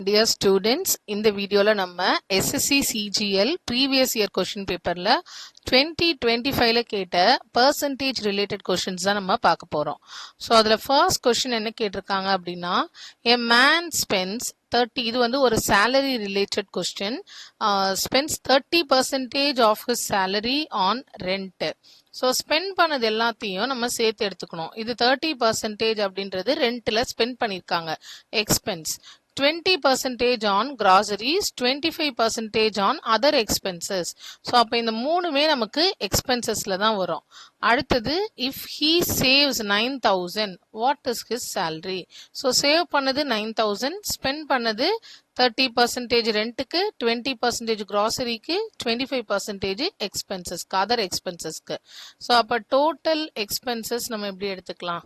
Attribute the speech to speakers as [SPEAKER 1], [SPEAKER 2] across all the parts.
[SPEAKER 1] Dear students, இந்த வீடியோல நம்ம SSC CGL previous year question paperல 2025ல கேட்ட percentage related questions தான் நம்ம பார்க்க போறோம். So அதுல first question என்ன கேட்டிருக்காங்க அப்படின்னா a man spends 30 இது வந்து ஒரு salary related question spends 30% of his salary on rent. So spend பண்ணது எல்லாத்தையும் நம்ம சேர்த்து எடுத்துக்கணும். இது 30% அப்படின்றது ரெண்ட்ல ஸ்பெண்ட் பண்ணியிருக்காங்க expense. 20% on groceries, 25% on other expenses. So அப்போ இந்த மூணுமே நமக்கு எக்ஸ்பென்சஸ்ல தான் வரும். அடுத்தது if he saves 9,000 what is his salary. So save பண்ணது 9,000, ஸ்பெண்ட் பண்ணது 30% ரெண்ட்டுக்கு, 20% groceryக்கு, 25% எக்ஸ்பென்சஸ்க்கு, அதர் எக்ஸ்பென்சஸ்க்கு. ஸோ அப்போ டோட்டல் எக்ஸ்பென்சஸ் நம்ம எப்படி எடுத்துக்கலாம்?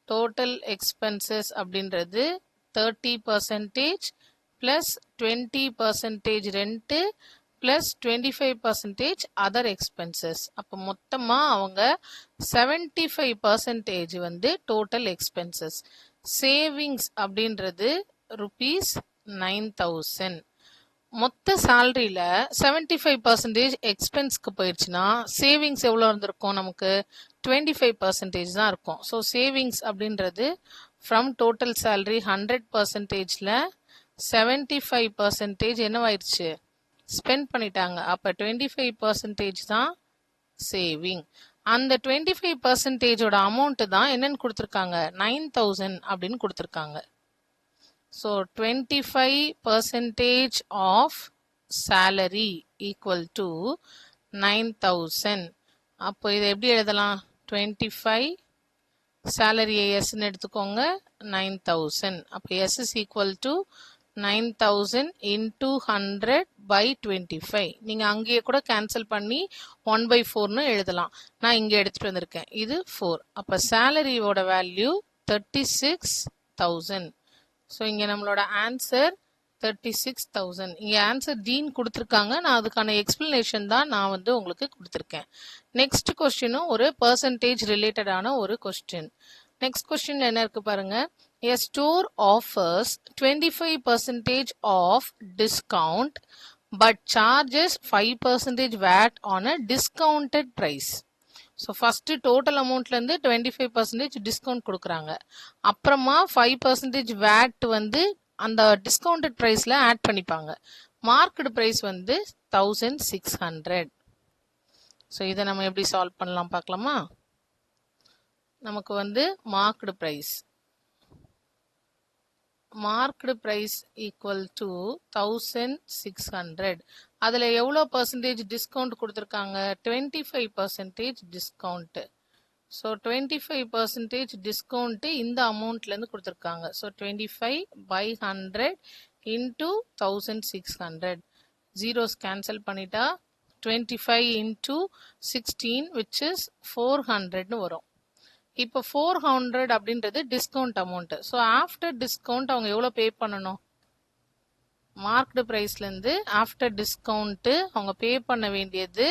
[SPEAKER 1] டோட்டல் எக்ஸ்பென்சஸ் அப்படின்றது 30% plus 20% rent plus 25% other expenses. அப்போ மொத்தமா அவங்க 75% வந்து டோட்டல் எக்ஸ்பென்சஸ். சேவிங்ஸ் அப்படின்றது ₹9,000. மொத்த சேலரியில 75% எக்ஸ்பென்ஸ்க்கு போயிடுச்சுன்னா சேவிங்ஸ் எவ்வளோ இருந்திருக்கும்? நமக்கு 25% தான் இருக்கும். ஸோ சேவிங்ஸ் அப்படின்றது ஃப்ரம் டோட்டல் சேலரி 100%ல 75% என்னவாயிடுச்சு? ஸ்பெண்ட் பண்ணிட்டாங்க. அப்போ 25% தான் சேவிங். அந்த 25%ஓட அமௌண்ட் தான் என்னன்னு கொடுத்துருக்காங்க? 9,000 அப்படின்னு கொடுத்துருக்காங்க. So 25% of salary equal to 9,000. அப்போ இதை எப்படி எழுதலாம்? 25 salary எஸ்ன்னு எடுத்துக்கோங்க, 9,000. அப்போ S is equal to 9,000 into 100 by 25. நீங்கள் அங்கேயே கூட கேன்சல் பண்ணி 1/4ன்னு எழுதலாம். நான் இங்கே எடுத்துகிட்டு வந்திருக்கேன். இது 4. அப்போ சேலரியோட வேல்யூ 36,000. ஸோ இங்கே நம்மளோட ஆன்சர் 36,000. இங்கே ஆன்சர் டீன் கொடுத்துருக்காங்க. நான் அதுக்கான எக்ஸ்பிளனேஷன் தான் நான் வந்து உங்களுக்கு கொடுத்துருக்கேன். நெக்ஸ்ட் கொஸ்டினும் ஒரு பர்சன்டேஜ் ரிலேட்டடான ஒரு கொஸ்டின். நெக்ஸ்ட் கொஸ்டின் என்ன இருக்கு பாருங்க. A store offers 25% of discount but charges 5% VAT on a discounted price. So first total அமௌண்ட்லேருந்து 25% டிஸ்கவுண்ட் கொடுக்குறாங்க. அப்புறமா 5% வேட் வந்து அந்த டிஸ்கவுண்டட் ப்ரைஸில் ஆட் பண்ணிப்பாங்க. மார்க்கெட் ப்ரைஸ் வந்து 1,600. ஸோ இதை நம்ம எப்படி சால்வ் பண்ணலாம் பார்க்கலாமா? நமக்கு வந்து மார்க்கெட் ப்ரைஸ் ஈக்குவல் டு 1,600. அதில் எவ்வளோ பர்சன்டேஜ் டிஸ்கவுண்ட் கொடுத்துருக்காங்க? 25% டிஸ்கவுண்ட்டு. ஸோ 25% டிஸ்கவுண்ட்டு இந்த அமௌண்ட்லேருந்து கொடுத்துருக்காங்க. So 25/100 into 1,600. ஜீரோஸ் கேன்சல் பண்ணிட்டா 25 into 16 which is 400ன்னு வரும். இப்போ 400 அப்படின்றது discount amount. So after discount அவங்க எவ்வளோ பே பண்ணணும்? மார்க்டு ப்ரைஸ்லேருந்து ஆஃப்டர் டிஸ்கவுண்ட்டு அவங்க பே பண்ண வேண்டியது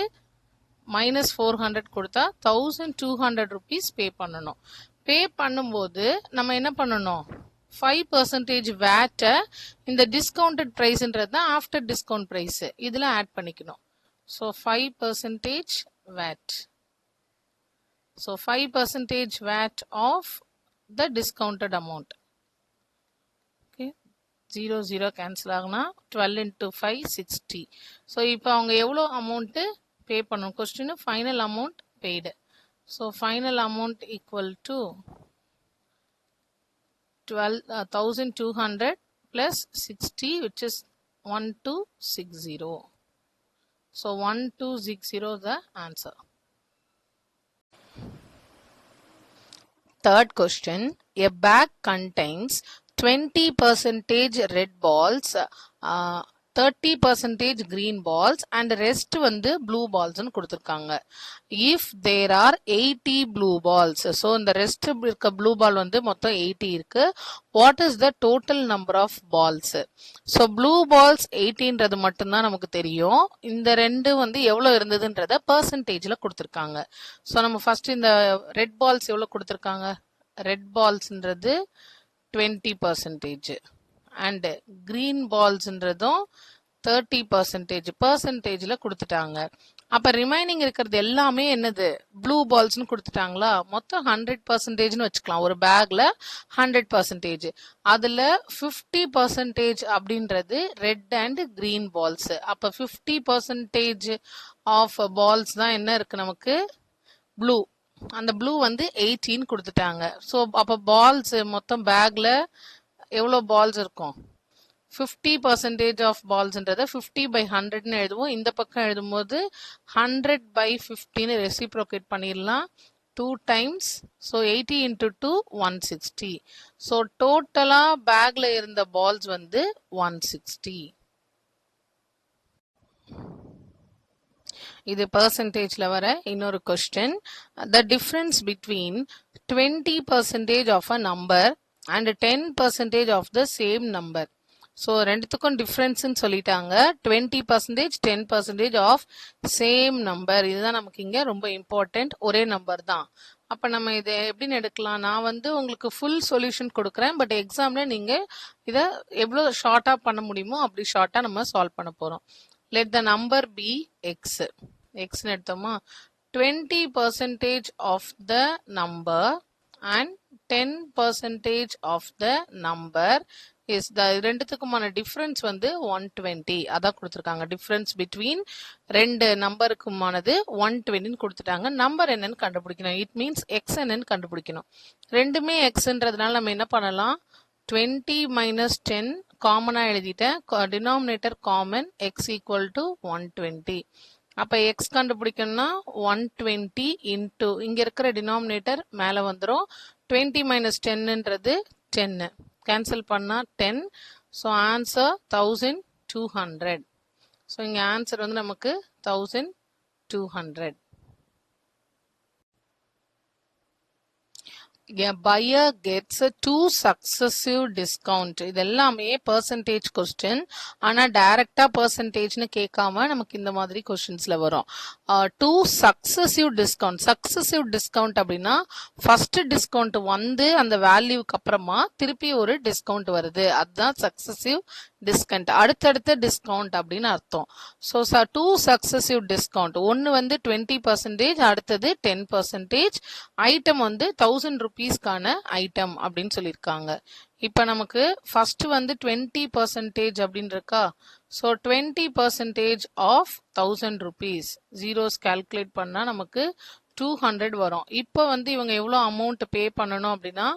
[SPEAKER 1] -400 கொடுத்தா 1,200 rupees பே பண்ணணும். பே பண்ணும்போது நம்ம என்ன பண்ணணும்? 5% வேட்டை இந்த டிஸ்கவுண்டட் ப்ரைஸ்ன்றது தான் ஆஃப்டர் டிஸ்கவுண்ட் ப்ரைஸ், இதில் ஆட் பண்ணிக்கணும். So 5% VAT. So 5% VAT of the discounted amount. Okay, 0 cancel ஆகுனா 12 into 5 60. ஸோ இப்போ அவங்க எவ்வளோ அமௌண்ட்டு பே பண்ணணும்? Question final amount paid. So final amount equal to 1,200 plus 60 which is 1,260. So 1,260 is the answer. Third question, a bag contains 20% red balls, 30% green balls and rest வந்து blue balls ன்னு கொடுத்துருக்காங்க. If there are 80 blue balls, so இந்த rest இருக்க blue ball வந்து மொத்தம் 80 இருக்கு. What is the total number of balls? So blue balls 80ன்றது மட்டும்தான் நமக்கு தெரியும். இந்த ரெண்டு வந்து எவ்வளோ இருந்ததுன்றத பர்சன்டேஜில் கொடுத்துருக்காங்க. ஸோ நம்ம ஃபர்ஸ்ட் இந்த ரெட் பால்ஸ் எவ்வளோ கொடுத்துருக்காங்க? ரெட் பால்ஸ்ன்றது 20%. அண்ட் கிரீன் பால்ஸ்ன்றதும் 30% பர்சன்டேஜ்ல கொடுத்துட்டாங்க. அப்ப ரிமைனிங் இருக்கிறது எல்லாமே என்னது, ப்ளூ பால்ஸ்னு கொடுத்துட்டாங்களா. மொத்தம் 100%ன்னு வச்சுக்கலாம். ஒரு பேக்ல 100%. அதுல 50% அப்படின்றது ரெட் அண்ட் கிரீன் பால்ஸ். அப்ப 50% ஆஃப் பால்ஸ் தான் என்ன இருக்கு நமக்கு, ப்ளூ. அந்த ப்ளூ வந்து 18 கொடுத்துட்டாங்க. ஸோ அப்ப பால்ஸ் மொத்தம் பேக்ல எவ்வளோ பால்ஸ் இருக்கும், 50% ஆஃப் பால்ஸ்ன்றதை 50/100ன்னு எழுதுவோம். இந்த பக்கம் எழுதும்போது 100/50ன்னு ரெசிப்ரோகேட் பண்ணிடலாம். 2 times. So 80 into 2 160. ஸோ டோட்டலா பேக்ல இருந்த பால்ஸ் வந்து 160. இது பர்சன்டேஜ்ல வர இன்னொரு question. The difference between 20% of a number and 10% of the same number. So ரெண்டுத்துக்கும் டிஃப்ரென்ஸ்ன்னு சொல்லிட்டாங்க. 20%, 10% ஆஃப் சேம் நம்பர். இதுதான் நமக்கு இங்க ரொம்ப இம்பார்ட்டன்ட். ஒரே நம்பர் தான். அப்ப நம்ம இதை எப்படின்னு எடுக்கலாம், நான் வந்து உங்களுக்கு ஃபுல் சொல்யூஷன் கொடுக்குறேன். பட் எக்ஸாம்ல நீங்க இதை எவ்வளோ ஷார்ட்டா பண்ண முடியுமோ அப்படி ஷார்ட்டா நம்ம சால்வ் பண்ண போறோம். Let the number be x. x எடுத்தோமா, 20% of the number and 10% of the number is the ரெண்டுத்துக்குமான டிஃபரன்ஸ் வந்து 120. அதான் கொடுத்துருக்காங்க. டிஃபரன்ஸ் பிட்வீன் ரெண்டு நம்பருக்குமானது 120ன்னு கொடுத்துட்டாங்க. நம்பர் என்னன்னு கண்டுபிடிக்கணும். இட் மீன்ஸ் எக்ஸ் என்னன்னு கண்டுபிடிக்கணும். ரெண்டுமே எக்ஸ்ன்றதுனால நம்ம என்ன பண்ணலாம், 20 minus 10 காமனா எழுதிட்டேன். Denominator common, x equal to 120. அப்ப x கண்டுபிடிக்கணும்னா 120 into இங்க இருக்கிற டினாமினேட்டர் மேல வந்துரும். 20 minus 10ன்றது 10. கேன்சல் பண்ணா 10. So answer 1200. ஸோ இங்க ஆன்சர் வந்து நமக்கு 1200. A buyer gets a 2 successive discount. இது எல்லாமே percentage question. ஆனா டைரக்டா percentageன்னு கேட்காம நமக்கு இந்த மாதிரி கொஸ்டின்ஸ்ல வரும். 2 successive discount. Successive discount அப்படின்னா ஃபர்ஸ்ட் டிஸ்கவுண்ட் வந்து அந்த வேல்யூக்கு அப்புறமா திருப்பி ஒரு டிஸ்கவுண்ட் வருது. அதுதான் successive discount. அடுத்தடுத்த டிஸ்கவுண்ட் அப்படின்னு அர்த்தம். So 2 successive discount. ஒன்னு வந்து 20%, அடுத்தது 10%. ஐட்டம் வந்து 1000 ரூபீஸ்க்கான ஐட்டம் அப்படின்னு சொல்லியிருக்காங்க. இப்ப நமக்கு ஃபர்ஸ்ட் வந்து 20% அப்படின்னு இருக்கா. So 20% of 1000 rupees. Zeros calculate பண்ணா நமக்கு 200 வரும். இப்போ வந்து இவங்க எவ்வளோ அமௌண்ட் பே பண்ணணும் அப்படின்னா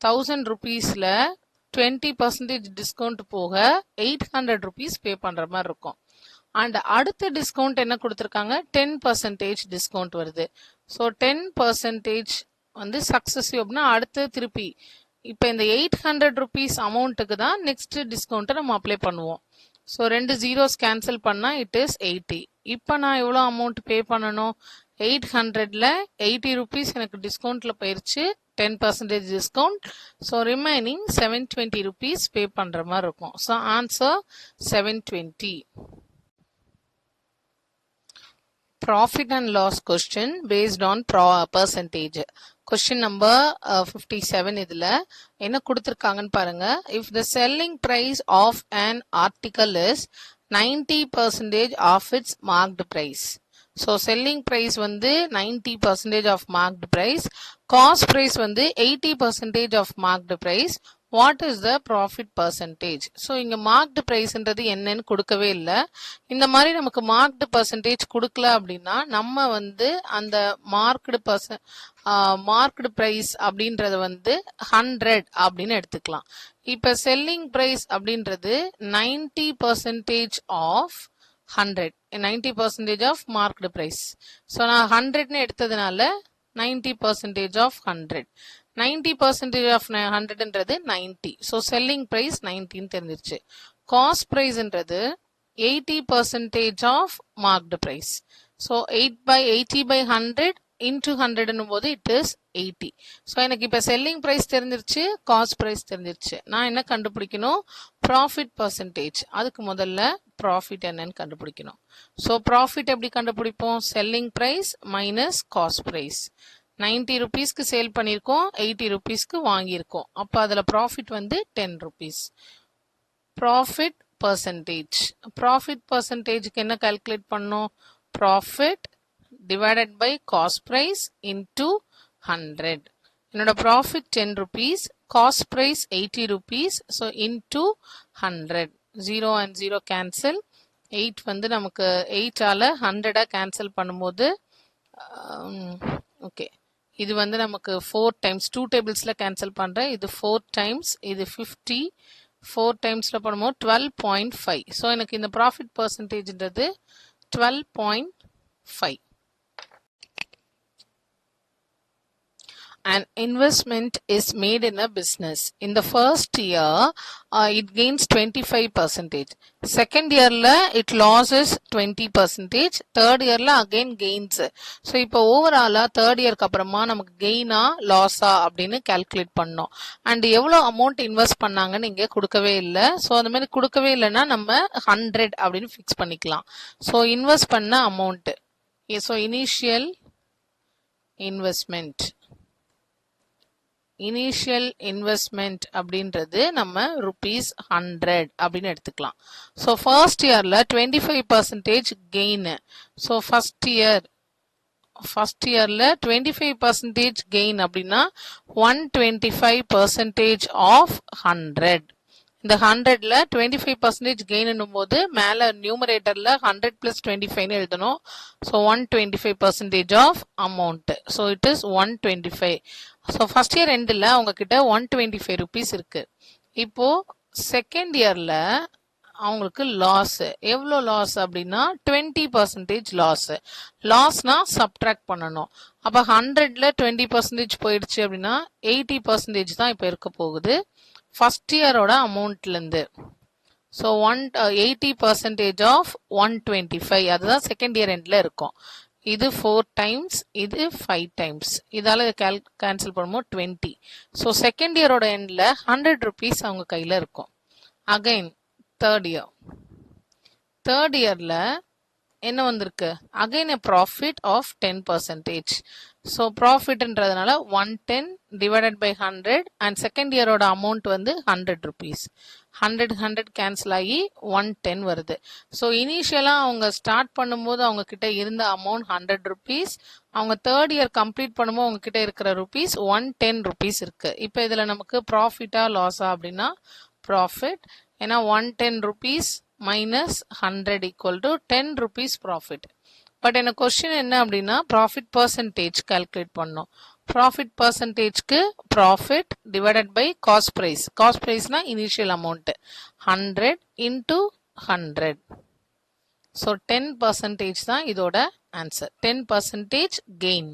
[SPEAKER 1] 1000 ரூபீஸ்ல 20% டிஸ்கவுண்ட் போக 800 ரூபீஸ் பே பண்ற மாதிரி இருக்கும். அண்ட் அடுத்த டிஸ்கவுண்ட் என்ன கொடுத்துருக்காங்க, 10% டிஸ்கவுண்ட் வருது. ஸோ 10% வந்து சக்சஸிவ் அப்படின்னா அடுத்து திருப்பி இப்போ இந்த 800 ரூபீஸ் அமௌண்ட்டுக்கு தான் நெக்ஸ்ட் டிஸ்கவுண்ட்டை நம்ம அப்ளை பண்ணுவோம். ஸோ ரெண்டு ஜீரோஸ் கேன்சல் பண்ணா இட் இஸ் 80. இப்போ நான் எவ்வளோ அமௌண்ட் பே பண்ணணும், 800ல 80 ரூபீஸ் எனக்கு டிஸ்கவுண்ட்ல போயிருச்சு, 10% டிஸ்கவுண்ட். ஸோ ரிமைனிங் 720 ரூபீஸ் பே பண்ற மாதிரி இருக்கும். So answer 720. Profit and loss question based on percentage. Question number 57. இதுல என்ன கொடுத்திருக்காங்கன்னு பாருங்க. If the selling price of an article is 90% of its marked price. So selling price வந்து 90% of marked price. Cost price வந்து 80% of marked price. What is the profit percentage. So இங்கே marked ப்ரைஸ்ன்றது என்னன்னு கொடுக்கவே இல்லை. இந்த மாதிரி நமக்கு மார்க்டு பர்சன்டேஜ் கொடுக்கல அப்படின்னா நம்ம வந்து அந்த மார்க்டு ப்ரைஸ் அப்படின்றத வந்து 100 அப்படின்னு எடுத்துக்கலாம். இப்போ செல்லிங் ப்ரைஸ் அப்படின்றது 90% off 100, 90% off marked price. So நான் 100ன்னு எடுத்ததுனால 90% ஆஃப் 100. 90% ஆஃப் 100ன்றது 90. ஸோ செல்லிங் ப்ரைஸ் 90ன்னு தெரிஞ்சிருச்சு. காஸ்ட் ப்ரைஸ்ன்றது 80% off marked price. So 80/100 into 100ன்னும் போது இட் இஸ் 80. ஸோ எனக்கு இப்போ செல்லிங் ப்ரைஸ் தெரிஞ்சிருச்சு, காஸ்ட் ப்ரைஸ் தெரிஞ்சிருச்சு. நான் என்ன கண்டுபிடிக்கணும், ப்ராஃபிட் பர்சன்டேஜ். அதுக்கு முதல்ல ப்ராஃபிட் என்னன்னு கண்டுபிடிக்கணும். ஸோ ப்ராஃபிட் எப்படி கண்டுபிடிப்போம், selling price minus cost price. 90 ரூபீஸ்க்கு சேல் பண்ணியிருக்கோம், 80 ரூபீஸ்க்கு வாங்கியிருக்கோம். அப்போ அதில் ப்ராஃபிட் வந்து 10 ரூபீஸ். Profit percentage. ப்ராஃபிட் பர்சன்டேஜ்க்கு என்ன கால்குலேட் பண்ணோம்? Profit divided by cost price into 100. என்னோட profit 10 rupees, cost price 80 rupees. So into 100. 0 and 0 cancel. 8 வந்து நமக்கு 8ஆல் 100 கேன்சல் பண்ணும்போது ஓகே, இது வந்து நமக்கு 4 times 2 tablesல கேன்சல் பண்ணுறேன். இது 4 times, இது 50. 4 timesல பண்ணும்போது 12.5. ஸோ எனக்கு இந்த profit பர்சன்டேஜ்ன்றது 12.5. An investment is made in a business. In the first year, it gains 25%. Second yearல it loses 20%. Third yearல again gains. So இப்போ ஓவராலா தேர்ட் இயர்க்கு அப்புறமா நமக்கு கெயினா லாஸா அப்படின்னு கால்குலேட் பண்ணோம். அண்ட் எவ்வளோ அமௌண்ட் இன்வெஸ்ட் பண்ணாங்கன்னு இங்கே கொடுக்கவே இல்லை. ஸோ அந்த மாதிரி கொடுக்கவே இல்லைன்னா நம்ம 100 அப்படின்னு ஃபிக்ஸ் பண்ணிக்கலாம். ஸோ இன்வெஸ்ட் பண்ண அமௌண்ட், ஸோ இனிஷியல் இன்வெஸ்ட்மெண்ட் அப்படின்றது நம்ம ₹100 அப்படின்னு எடுத்துக்கலாம். ஸோ ஃபர்ஸ்ட் இயர்ல 25% கெயின். ஸோ ஃபர்ஸ்ட் இயர்ல 25% கெயின் அப்படின்னா 125% ஆஃப் 100. இந்த 100ல 25% கெயின் போது மேல நியூமரேட்டர்ல 100 + 25 எழுதணும். So 125% of amount. So it is 125. So first year எண்டில் அவங்கக்கிட்ட 125 rupees இருக்கு. இப்போ செகண்ட் இயர்ல அவங்களுக்கு லாஸ். எவ்வளோ லாஸ் அப்படின்னா 20% லாஸ். லாஸ்னா சப்ட்ராக்ட் பண்ணணும். அப்போ 100ல 20% போயிடுச்சு அப்படின்னா 80% தான் இப்போ இருக்க போகுது ஃபர்ஸ்ட் இயரோட அமௌண்ட்லேருந்து. ஸோ 80% ஆஃப் 125, அதுதான் செகண்ட் இயர் எண்டில் இருக்கும். இது 4 times, இது 5 times. இதால கேன்சல் பண்ணும்போது 20. ஸோ செகண்ட் இயரோட எண்டில் 100 rupees அவங்க கையில் இருக்கும். அகைன் தேர்ட் இயரில் என்ன வந்திருக்கு? Again profit of 10%. ஸோ ப்ராஃபிட்ன்றதுனால 110 டிவைடட் பை 100 அண்ட் செகண்ட் இயரோட அமௌண்ட் வந்து 100 rupees. 100 கேன்சல் ஆகி 110 வருது. ஸோ இனிஷியலாக அவங்க ஸ்டார்ட் பண்ணும்போது அவங்க கிட்ட இருந்த அமௌண்ட் 100 rupees. அவங்க தேர்ட் இயர் கம்ப்ளீட் பண்ணும்போது அவங்க கிட்ட இருக்கிற rupees 110 rupees இருக்கு. இப்போ இதில் நமக்கு ப்ராஃபிட்டா லாஸா அப்படின்னா ப்ராஃபிட். ஏன்னா 110 rupees minus 100 equal to 10 rupees profit. But எனக்கு கொஸ்டின் என்ன அப்படின்னா ப்ராஃபிட் பர்சன்டேஜ் கால்குலேட் பண்ணோம். ப்ராஃபிட் பர்சன்டேஜ்க்கு profit divided by cost price. Cost ப்ரைஸ்னா இனிஷியல் அமௌண்ட் 100 into 100. ஸோ 10% தான் இதோட ஆன்சர். 10% கெயின்.